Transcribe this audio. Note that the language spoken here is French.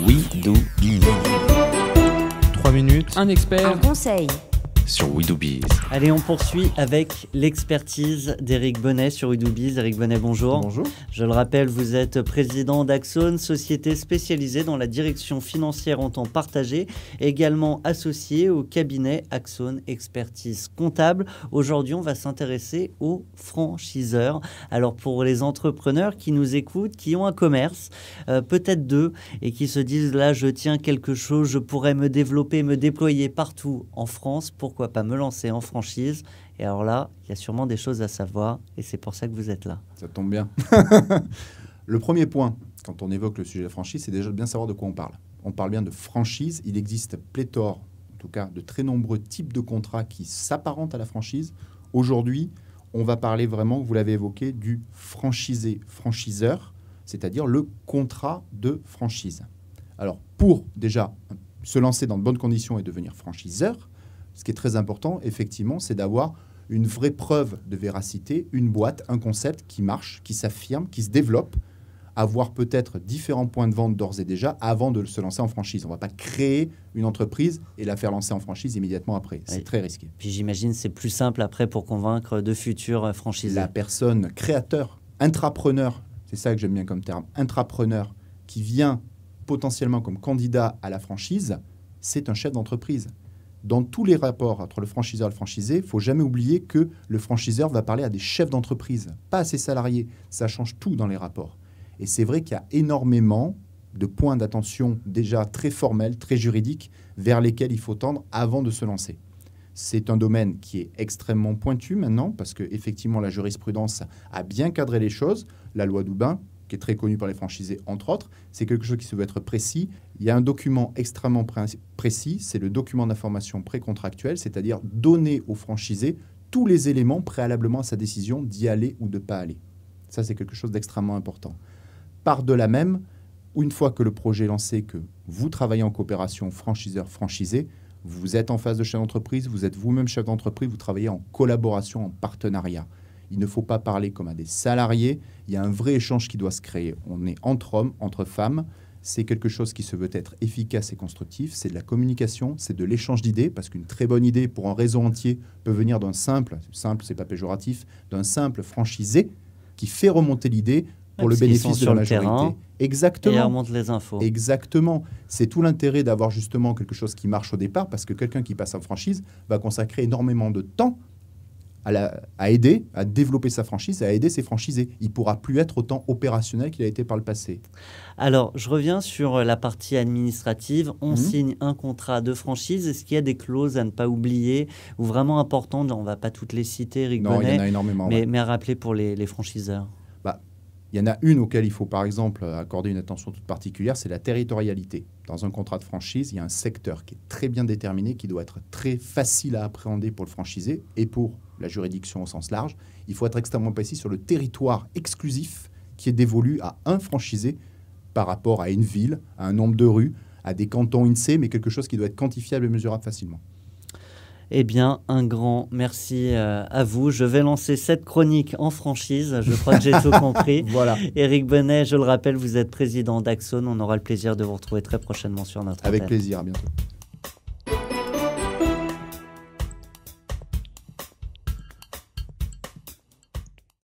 We Do Biz. 3 minutes Un expert. Un conseil. Sur We Do Biz. Allez, on poursuit avec l'expertise d'Éric Bonnet sur We Do Biz. Éric Bonnet, bonjour. Bonjour. Je le rappelle, vous êtes président d'Axone, société spécialisée dans la direction financière en temps partagé, également associé au cabinet Axone Expertise Comptable. Aujourd'hui, on va s'intéresser aux franchiseurs. Alors, pour les entrepreneurs qui nous écoutent, qui ont un commerce, peut-être deux, et qui se disent là, je tiens quelque chose, je pourrais me développer, me déployer partout en France, pourquoi pas me lancer en franchise? Et alors là, il y a sûrement des choses à savoir, et c'est pour ça que vous êtes là. Ça tombe bien. Le premier point, quand on évoque le sujet de la franchise, c'est déjà de bien savoir de quoi on parle. On parle bien de franchise. Il existe pléthore, en tout cas, de très nombreux types de contrats qui s'apparentent à la franchise. Aujourd'hui, on va parler vraiment, vous l'avez évoqué, du franchisé-franchiseur, c'est-à-dire le contrat de franchise. Alors, pour déjà se lancer dans de bonnes conditions et devenir franchiseur, ce qui est très important, effectivement, c'est d'avoir une vraie preuve de véracité, une boîte, un concept qui marche, qui s'affirme, qui se développe, avoir peut-être différents points de vente d'ores et déjà avant de se lancer en franchise. On ne va pas créer une entreprise et la faire lancer en franchise immédiatement après. C'est très risqué. Puis j'imagine c'est plus simple après pour convaincre de futurs franchisés. La personne créateur, intrapreneur, c'est ça que j'aime bien comme terme, intrapreneur, qui vient potentiellement comme candidat à la franchise, c'est un chef d'entreprise. Dans tous les rapports entre le franchiseur et le franchisé, il ne faut jamais oublier que le franchiseur va parler à des chefs d'entreprise, pas à ses salariés. Ça change tout dans les rapports. Et c'est vrai qu'il y a énormément de points d'attention déjà très formels, très juridiques, vers lesquels il faut tendre avant de se lancer. C'est un domaine qui est extrêmement pointu maintenant, parce qu'effectivement, la jurisprudence a bien cadré les choses. La loi Doubin, qui est très connue par les franchisés, entre autres, c'est quelque chose qui se veut être précis. Il y a un document extrêmement précis, c'est le document d'information précontractuelle, c'est-à-dire donner au franchisé tous les éléments préalablement à sa décision d'y aller ou de ne pas aller. Ça, c'est quelque chose d'extrêmement important. Par-delà même, une fois que le projet est lancé, que vous travaillez en coopération franchiseur-franchisé, vous êtes en phase de chef d'entreprise, vous êtes vous-même chef d'entreprise, vous travaillez en collaboration, en partenariat. Il ne faut pas parler comme à des salariés. Il y a un vrai échange qui doit se créer. On est entre hommes, entre femmes. C'est quelque chose qui se veut être efficace et constructif. C'est de la communication, c'est de l'échange d'idées, parce qu'une très bonne idée pour un réseau entier peut venir d'un simple, c'est pas péjoratif, d'un simple franchisé qui fait remonter l'idée pour le bénéfice de la majorité. Exactement. Et elle remonte les infos. Exactement. C'est tout l'intérêt d'avoir justement quelque chose qui marche au départ, parce que quelqu'un qui passe en franchise va consacrer énormément de temps à aider, à développer sa franchise, à aider ses franchisés. Il ne pourra plus être autant opérationnel qu'il a été par le passé. Alors, je reviens sur la partie administrative. On signe un contrat de franchise. Est-ce qu'il y a des clauses à ne pas oublier ou vraiment importantes? On ne va pas toutes les citer, Éric Bonnet. Non, il y en a énormément. Mais à rappeler pour les franchiseurs. Il y en a une auquel il faut, par exemple, accorder une attention toute particulière, c'est la territorialité. Dans un contrat de franchise, il y a un secteur qui est très bien déterminé, qui doit être très facile à appréhender pour le franchisé et pour la juridiction au sens large. Il faut être extrêmement précis sur le territoire exclusif qui est dévolu à un franchisé par rapport à une ville, à un nombre de rues, à des cantons INSEE, mais quelque chose qui doit être quantifiable et mesurable facilement. Eh bien, un grand merci à vous. Je vais lancer cette chronique en franchise. Je crois que j'ai tout compris. Voilà. Éric Bonnet, je le rappelle, vous êtes président d'Axone. On aura le plaisir de vous retrouver très prochainement sur notre antenne. Avec plaisir, à bientôt.